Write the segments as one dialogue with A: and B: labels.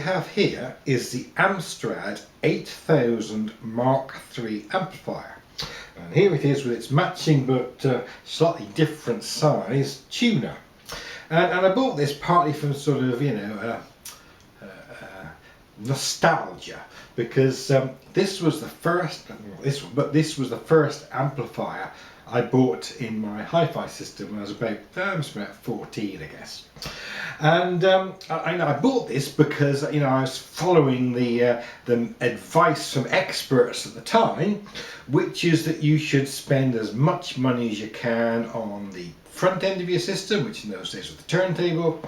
A: have here is the Amstrad 8000 Mark III amplifier. And here it is with its matching but slightly different size tuner. And I bought this partly from sort of, nostalgia, because this was the first amplifier I bought in my hi-fi system when I was about 14, I guess. And I bought this because I was following the advice from experts at the time, which is that you should spend as much money as you can on the front end of your system, which in those days was the turntable,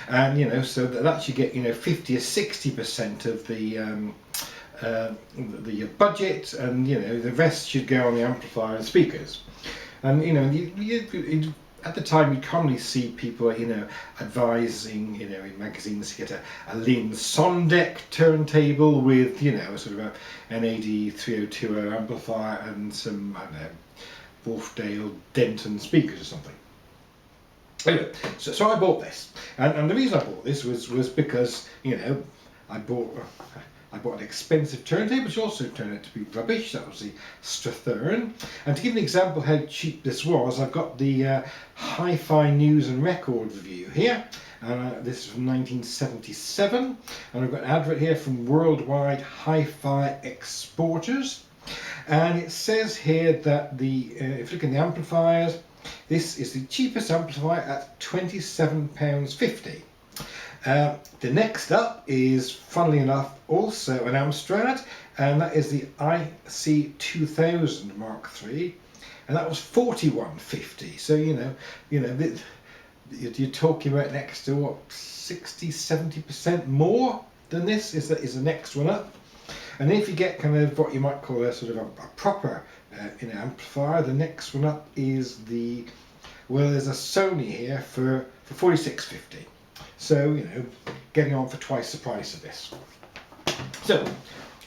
A: and so that you get 50 or 60% of the budget, and the rest should go on the amplifier and speakers. And at the time you commonly see people advising in magazines to get a Lynn Sondek turntable with sort of an AD 3020 amplifier and some Wharfdale Denton speakers or something. Anyway, so I bought this, and the reason I bought this was because I bought an expensive turntable, which also turned out to be rubbish. That was the Strathern. And to give an example how cheap this was, I've got the Hi-Fi News and Record Review here. This is from 1977, and I've got an advert here from Worldwide Hi-Fi Exporters, and it says here that if you look in the amplifiers, this is the cheapest amplifier at £27.50. The next up is, funnily enough, also an Amstrad, and that is the IC2000 Mark III, and that was £41.50. So you're talking about an extra 60-70% more than this is the next one up. And if you get kind of what you might call a sort of a proper amplifier, the next one up is there's a Sony here for £46.50. So getting on for twice the price of this. So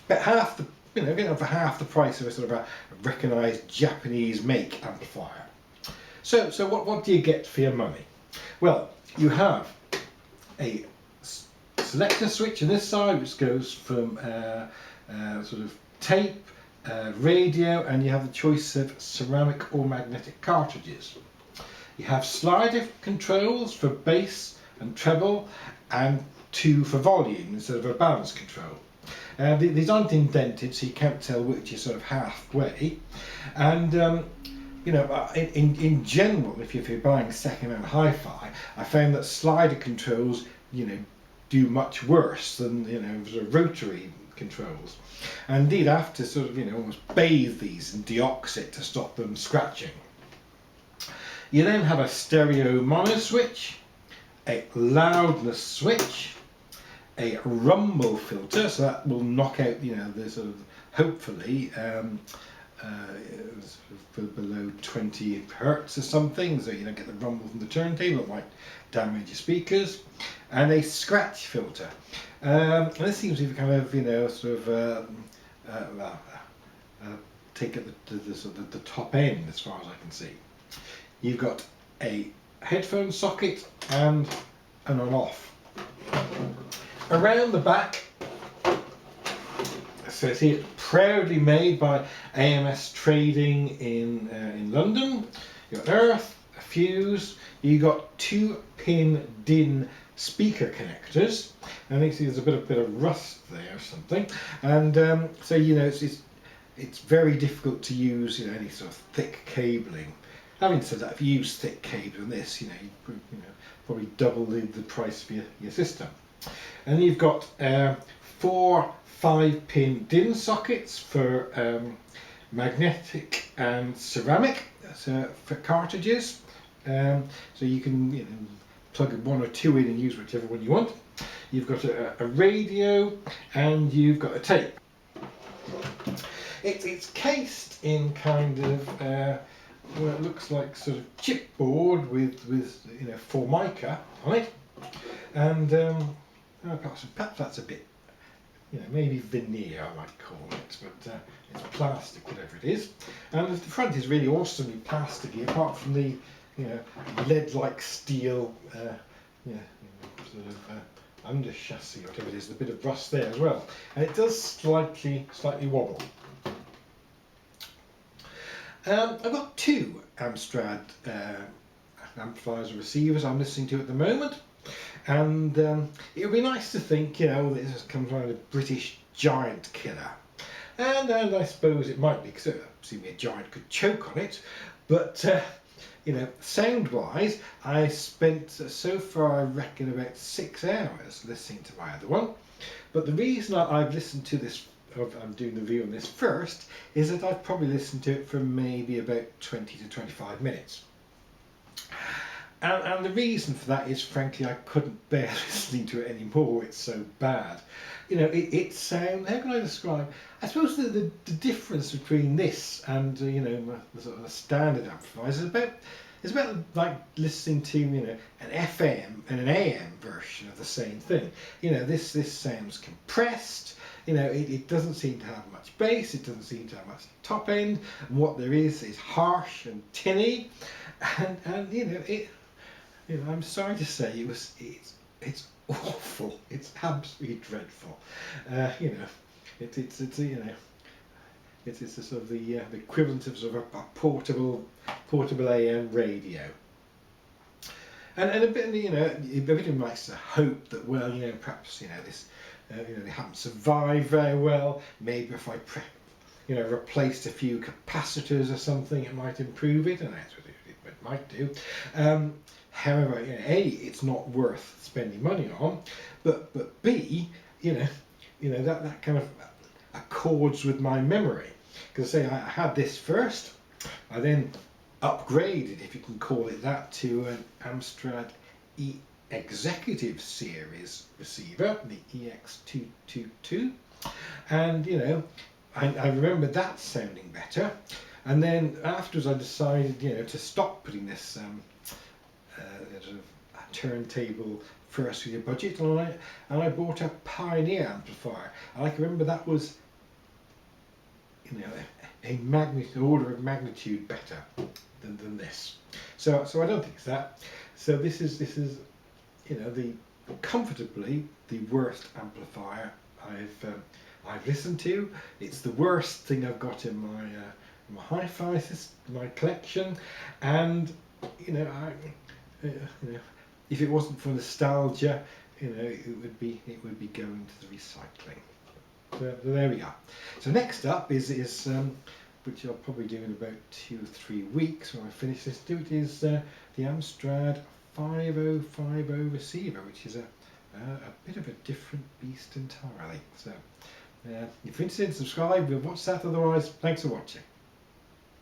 A: about half the getting on for half the price of a sort of a recognised Japanese make amplifier. So what do you get for your money? Well, you have a selector switch on this side, which goes from sort of tape, radio, and you have the choice of ceramic or magnetic cartridges. You have slider controls for bass and treble, and 2 for volume instead of a balance control. These aren't indented, so you can't tell which is sort of halfway. And in general, if you're buying second-hand hi-fi, I found that slider controls do much worse than sort of rotary controls. And indeed, I have to sort of almost bathe these in deoxit to stop them scratching. You then have a stereo mono switch, a loudness switch, a rumble filter, so that will knock out the sort of hopefully below 20 hertz or something, so you don't get the rumble from the turntable. It might damage your speakers, and a scratch filter. And this seems to be kind of take at the top end as far as I can see. You've got a headphone socket and an on-off. Around the back, so it's here, proudly made by AMS Trading in London. You've got earth, a fuse, you've got 2-pin DIN speaker connectors, and you see there's a bit of rust there or something, and so it's very difficult to use any sort of thick cabling. Having said that, if you use thick cable on this, you probably double the price of your system. And you've got 4 5-pin DIN sockets for magnetic and ceramic, for cartridges. So you can plug 1 or 2 in and use whichever one you want. You've got a radio, and you've got a tape. It's cased in kind of well, it looks like sort of chipboard with Formica on it, and perhaps that's a bit maybe veneer I might call it, but it's plastic, whatever it is. And the front is really awesomely plasticky, apart from the lead-like steel sort of under chassis, whatever it is, a bit of rust there as well, and it does slightly wobble. I've got two Amstrad amplifiers and receivers I'm listening to at the moment, and it would be nice to think, you know, this comes from a British giant killer, and I suppose it might be, because assuming a giant could choke on it, but you know, sound-wise, I spent so far, I reckon, about 6 hours listening to my other one. But the reason I've listened to this, I'm doing the review on this first, is that I've probably listened to it for maybe about 20 to 25 minutes. And the reason for that is, frankly, I couldn't bear listening to it anymore. It's so bad. You know, it sounds, how can I describe? I suppose the difference between this and, you know, the sort of standard amplifiers is about like listening to, you know, an FM and an AM version of the same thing. You know, this sounds compressed. You know, it doesn't seem to have much bass. It doesn't seem to have much top end. And what there is harsh and tinny. And you know, you know, I'm sorry to say, it's awful. It's absolutely dreadful. You know, it's you know, it's a sort of the equivalent of sort of a portable AM radio. And a bit, you know, a bit of nice to hope that, well, you know, perhaps, you know, this, you know, they haven't survived very well. Maybe if I you know, replaced a few capacitors or something, it might improve it, and that's what it might do. However, you know, A, it's not worth spending money on, but B, you know that kind of accords with my memory. Because say I had this first, I then upgraded, if you can call it that, to an Amstrad Executive Series receiver, the EX222, and you know, I remember that sounding better. And then afterwards, I decided, you know, to stop putting this sort of turntable first with your budget, and I bought a Pioneer amplifier, and I can remember that was, you know, a order of magnitude better than this. So I don't think it's that. So this is you know, comfortably the worst amplifier I've listened to. It's the worst thing I've got in my hi-fi system, my collection, and you know, you know, if it wasn't for nostalgia, you know, it would be going to the recycling. So there we are. So next up is which I'll probably do in about 2 or 3 weeks when I finish this. It is the Amstrad 5050 receiver, which is a bit of a different beast entirely. So if you're interested, subscribe. We'll watch that. Otherwise, thanks for watching.